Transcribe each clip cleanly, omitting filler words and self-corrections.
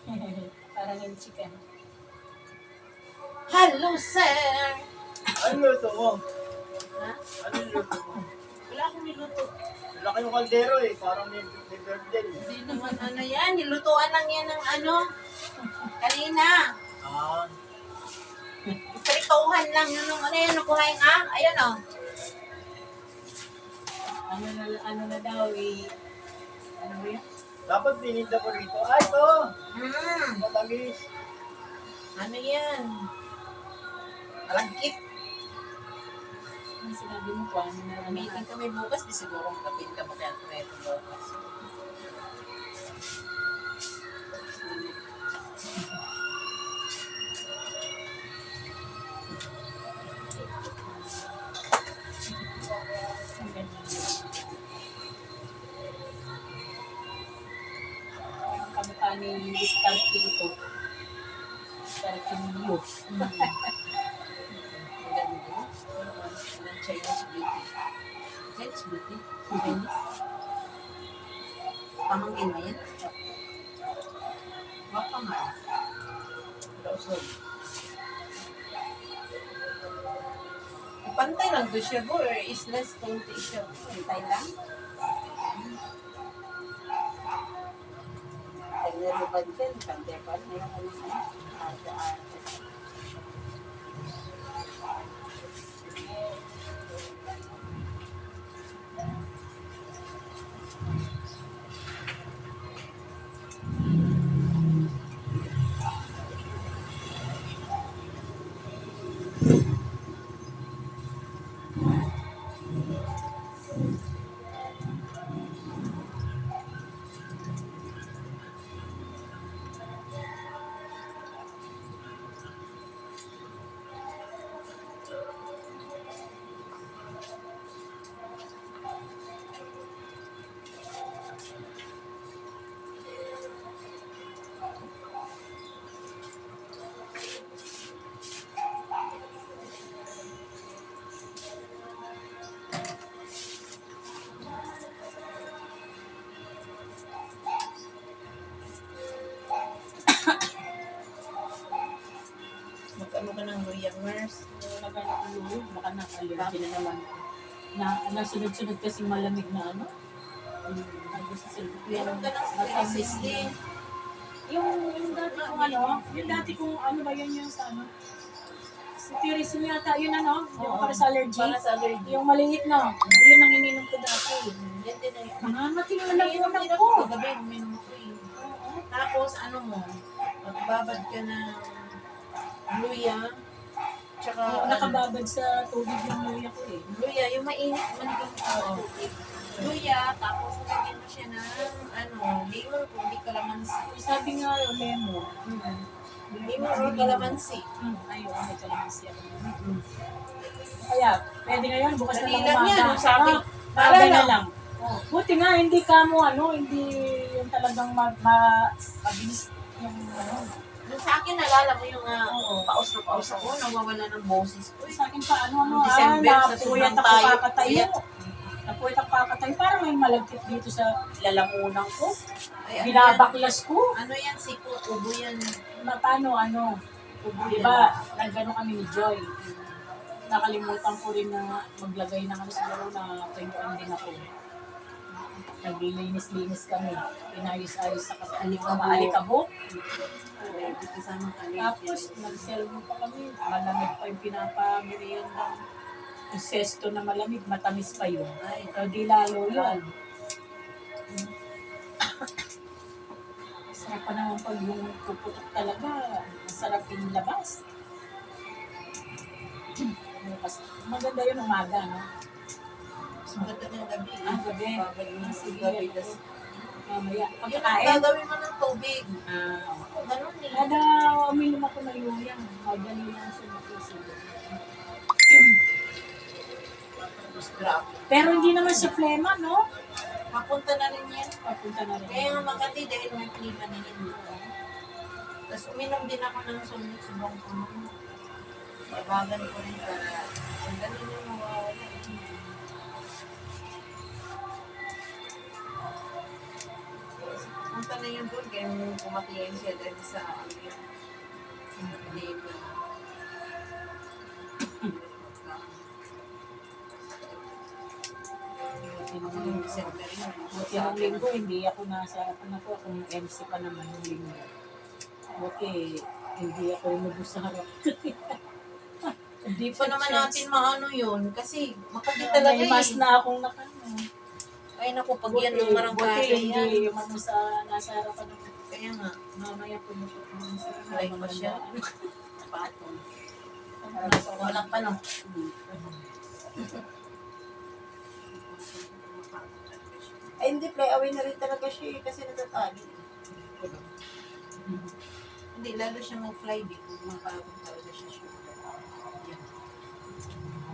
Parang yung chicken. Hello, sir! Ano luto mo? Ha? Ano luto mo? Wala akong niluto. Wala kayong kaldero eh. Parang may birthday. Hindi naman ano yan. Nilutuan lang yan ng ano. Kanina. Ah, Iprituhan lang yun. Ano yan? Nakuha yung Ayun o. Ano na daw eh. Ano ba yun? dapat pininda ko rito. Ay, ito! Matamis. Ano yan? Alagkit. Ang sinabi mo po, ano na Meeting kami bukas. Di siguro kapit ka kaya ito bukas. ang kamukha ni Star Pilito. Star Pilio. Maganda. Ng Chinese beauty. Chinese beauty? Chinese? Pamangkin mo yan? Baka nga. Lawson. Pantay lang doon siya, boy. Is less konti siya. Pantay lang. Naglalubad din. Pantay pa. Mayroon ka naman. Arte-arte. Mag-ano ka ng Luya Mers? Naghanap ng ulo, baka na-allergy na naman. Nasunod-sunod kasing malamig na ano. Ano sa silbi. Meron ka ng Matamis CCC. din. Yung dati kong ano, yung dati kong ano ba yun yung sa ano? Si Tirisin yata, yun ano, yung para sa allergy. Para sa allergy. Yung maliit na, yun ang ininom ko dati. Yan din ay Nangangating na Uminom nagulang din ko. ako kagabi, uminom ko eh. Tapos ano mo, magbabad ka ng luya, tsaka Nakababad sa tubig yung luya ko eh. luya, yung mainit manigang tubig. Luya, tapos lagyan mo siya ng limon kung di kalamansi. Sabi nga yung lemon. Limon or kalamansi. Ayun, may kalamansi ako. Kaya, pwede ngayon, bukas na Dali lang lang yan, umaga. sabi. Para Para na lang. lang. Oh. Buti nga, hindi ka mo hindi yung talagang mabilis yung Nung sa akin, nalala mo yung Oo. paus na paus ako, nawawala ng boses ko. Sa akin pa, December, sa napuyat sobrang ako tayo. kakatayo. Napuyat ako kakatayo. Parang may malagkit dito sa lalamunan ko. Ay, Binabaklas ko. Ano yan, siko, ubo yan. Paano, Ubo di yan. ba, nagano kami ni Joy. Nakalimutan ko rin na maglagay ng siguro na tuyuan din ako. Naglilinis-linis kami. Inayos-ayos sa alikabok. Di kasama kalit. Tapos, nag-cellphone pa kami. Malamig pa yung pinapamiriyan ng yung sesto na malamig. Matamis pa yun. Ay, So, di lalo yun. Sarap pa naman pag yung puputok talaga. Masarap yung labas. Maganda yun umaga, no? maganda ng gabi. Gabi. Babad mo ng Sige, gabi. ako. Tas, Mamaya. yun ang Pagkain. gagawin mo ng tubig. Ganun eh. Kada uminom ako ng luyang, madali lang siya makisig. Tapos grabe. Pero hindi naman siya flema, no? Papunta na rin yan. Papunta na rin. Kaya nga maganda dahil may klima na yun. Tapos uminom din ako ng subong ko. Babagan ko rin para ang dali na mawawala. Punta na na yun doon, kaya pumatingin siya dahil sa ano yun. Labor. Yung December yun. Buti nung linggo, hindi ako nasa, ano ko, akong MC pa naman yung linggo. Okay, hindi ako lumubos sa harap. Hindi pa naman natin maano yun, kasi makakit talaga May mas na akong nakano. Ay naku, pag yan ng marangkada Buti, yan. hindi yung ano sa, nasa harapan ako. Kaya nga, Mamaya po na po. Ay, pa siya. Patong. walang pa no. Ay, hindi, play away na rin talaga siya kasi natatali. Hindi, lalo siya mag-fly di kung mapagod talaga siya sugar. Yan.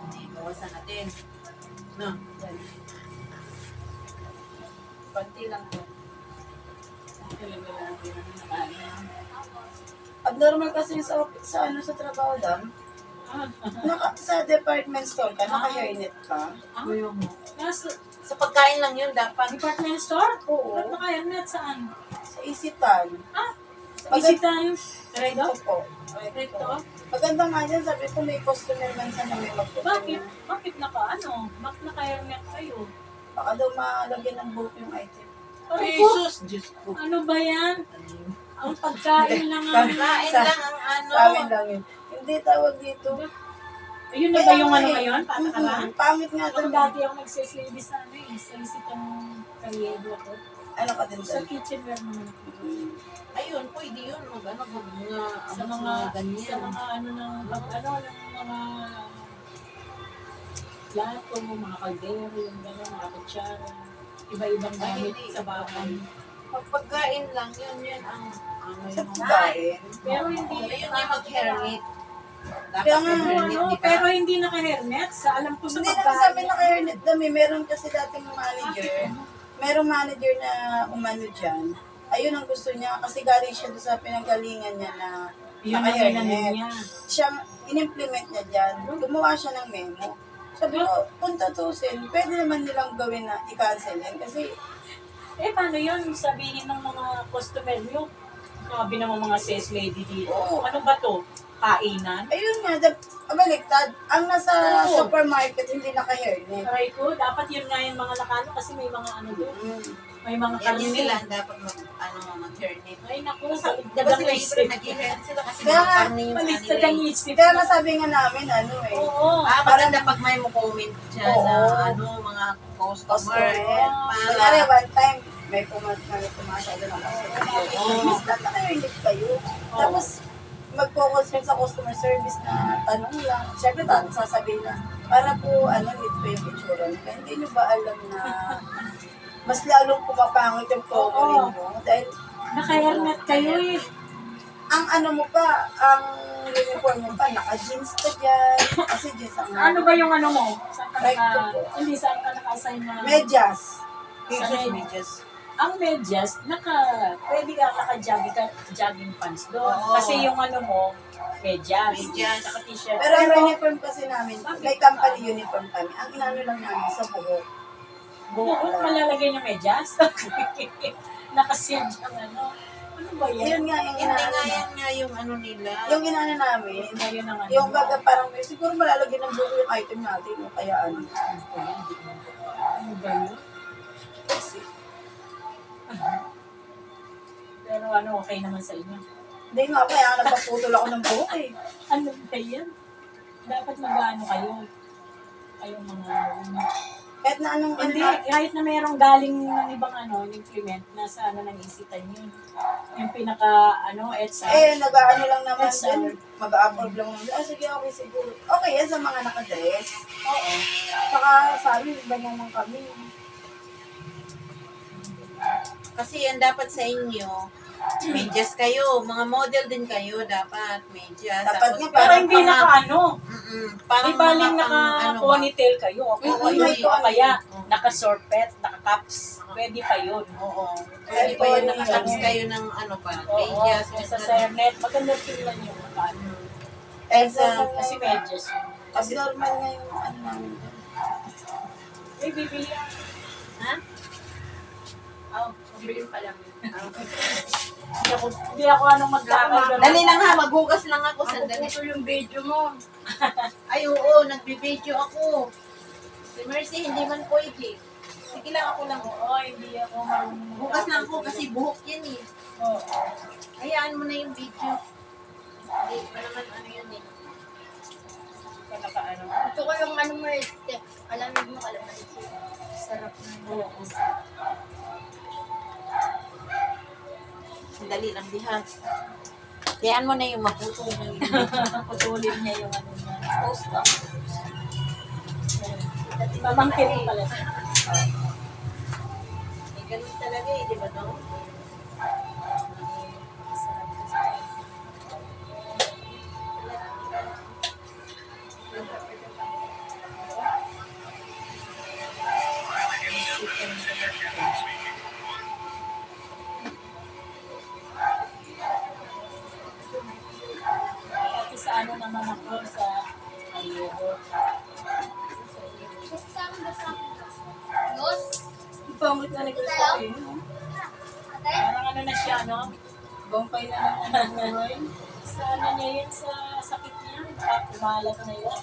Hindi, bawasan natin. No? Yan. Panti lang po. Abnormal kasi yung sa trabaho lang. Sa department store ka, naka-hairnet ka. Ayaw mo. Nasa Sa pagkain lang yun, dapat. department store? Oo. Ba't naka-hairnet saan? Sa isitan. Isip tayo. Recto po. Recto? Maganda nga dyan, sabi ko may customer man sa may Bakit? Bakit Bakit naka-hairnet kayo? Baka daw malagyan ng buhok yung item. Aray ko, Jesus, Diyos ko. ano ba yan? Ang pagkain lang Kain ang... lang ang ano. Sa amin lang yun. Hindi tawag dito. Ayun na ba yung ano ngayon? Patakaran? Pangit nga Ako doon. dati ako nagsisilbi sa ano eh. Sa isitang karyedo ako. Ano ka din Sa doon? kitchenware naman ako. Ayun, pwede yun. Mag-ano, mga Sa ano, mga ganyan. sa mga ano ng mga plato, mga kaldero, yung gano'n, mga kutsara. Iba-ibang gamit hindi. sa bahay. Pag pagkain lang, yun ang ano Sa yung pagkain. Pero hindi Ayun yung mag-hermit. Dapat Kaya nga, mag-hermit, ano, di ba? pero hindi naka-hairnet. Sa alam ko sa Hindi naman sa amin pagkain. naka-hairnet dami. Meron kasi dating manager. Merong manager na umano dyan. Ayun ang gusto niya kasi galing siya doon sa pinanggalingan niya na Yun ang inanin naka-hairnet. niya. Siya, in-implement niya dyan. Gumawa siya ng memo. Sabi ko, kung tutusin, pwede naman nilang gawin na i-cancel yan. Kasi, Paano yun? Sabihin ng mga customer nyo, sabi ng mga sales lady dito, Oo. ano ba to? Kainan? ayun nga, baliktad. Ang nasa Oo. supermarket, hindi naka-hairnet. Aray ko, dapat yun nga yung mga nakano kasi may mga ano doon. May mga Yan yung nila, karne. dapat mag-hermit. Ay naku, Diba dagang sila isip. yung nag-hermit sila kasi Kaya mga nga, karne yung Baliktad kanila ang eh. isip. Kaya nasabi nga namin, ano eh. Oo. Maganda pag may mo comment dyan Oo. na ano, mga customer. Customer. Para, Kunyari, one time, may pumasya doon ang customer. Oo. Miss, ba't naka-hairnet kayo? Tapos, magpo-consult sa customer service na tanong lang. Siyempre, sasabihin na, para po, need po yung itsura. Kaya hindi nyo ba alam na mas lalong pumapangit yung cover mo? Dahil, Naka-hairnet kayo eh. ang ano mo pa, ang uniform mo pa, naka-jeans ka dyan. Kasi jeans ang Ano ba yung ano mo? Saan ka Right naka... to po. Hindi, saan ka naka-assign na... medyas. Jesus, medyas. Ang medyas, pwede ka naka-jogging pants doon. Oo. Kasi yung ano mo, medyas. Medyas. Saka t-shirt. Pero ang uniform kasi namin, may company uniform kami. Ang inano lang namin sa buhok. Buhok, malalagay yung medyas. Nakasealed yung ano. Ano ba yan? Yun nga yung Hindi inano nga na. yan nga yung ano nila. Yung inano namin, Ayun ang ano. yung baga parang, siguro malalagyan ng buhok yung item natin. O kaya ano. Ano ba yun? Kasi, Pero ano, okay naman sa inyo. hindi nga, kaya nagpaputol ako ng buhok eh. Ano ba yan? Dapat mag-ano kayo. Kayong mga... Kahit na anong ano Hindi, na, kahit na mayroong galing ng ibang ano, implement, nasa ano nang isitan yun. Yung pinaka, ano, EDSA. nag-ano lang naman Yes, din. Mag-a-approve lang naman. Sige, okay, siguro. Okay yan sa mga nakadress. Oo. Saka sa amin, iba naman kami. Kasi yan dapat sa inyo. Medyas kayo. Mga model din kayo. Dapat medyas. Dapat nga, Pero parang hindi naka-ano. Parang Di baling mga pang- ano ba? naka-ponytail kayo. O Mm, may kaya naka-sorpet, naka-caps. Pwede pa yun. Oo. Pwede pa yun, nakataps kayo ng ano pa. Oo, Medyas. sa Sernet. Maganda tingnan yung ano. Kasi medyas yun. Abnormal nga yung ano namin. Eh, bibili ako. Ha? Sabihin pa lang. Hindi ako anong magkakagano. Dali lang ha, maghugas lang ako. Sandali. Ito yung video mo. Ay, oo, nagbibideo ako. Si Mercy, hindi man pwede. Sige lang, ako lang. Oo, hindi ako marunong. Hugas lang ako kasi buhok yan eh. Oo. Hayaan mo na yung video. Hindi pa naman ano yan eh. Nakaano. Ito ko yung ano mo step. Alamig mo kalaman. Sarap na Oo. Sandali lang, diha. Hayaan mo na yung maputo. Putulin niya yung ano niya. Post lang. Pamangkin pala siya. Eh, ganun talaga eh, di ba no? Kasi sa ano naman ako sa Aliero. Pangit na nagsasabi. Parang ano na siya, no? Bangkay na lang ang buhay. Sa ano niya yun, sa sakit niya. Kumalat na yun.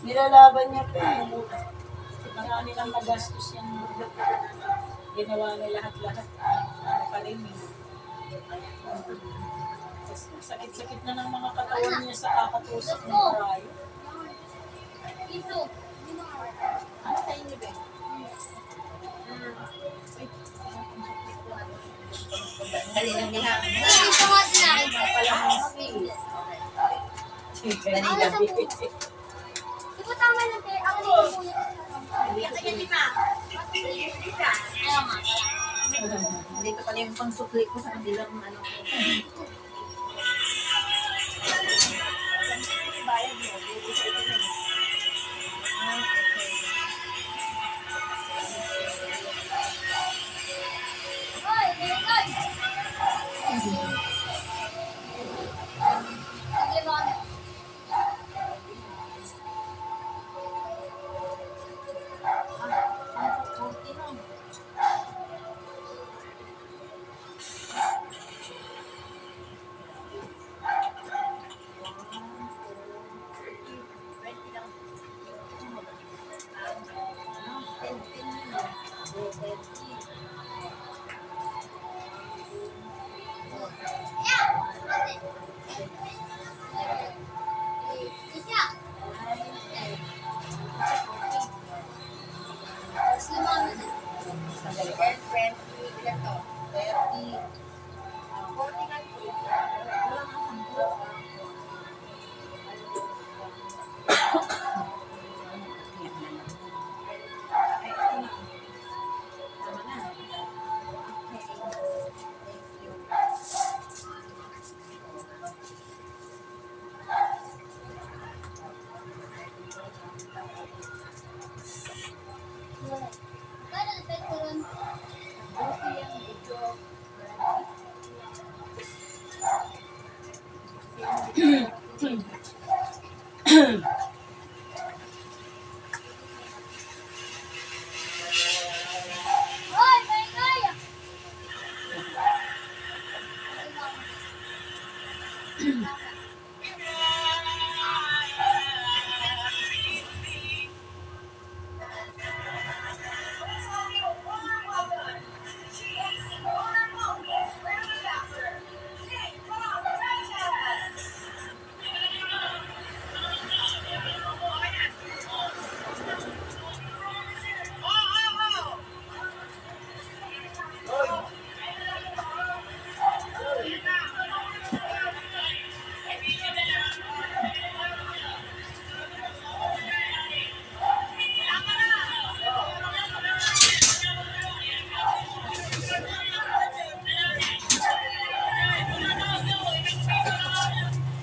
Nilalaban niya pa eh. Marami lang nagastos yan. Ginawa niya lahat-lahat. Ano pa rin eh. Sakit-sakit na ng mga katawan niya sa kakatusok ng karayo. Ano sa inyo ba? Dali lang diha. Dali lang. Dito pala yung pangsukli ko sa kanilang ano. Bayad mo.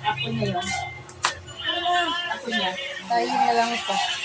Ako na yun. Ako niya. Tayo na lang ito.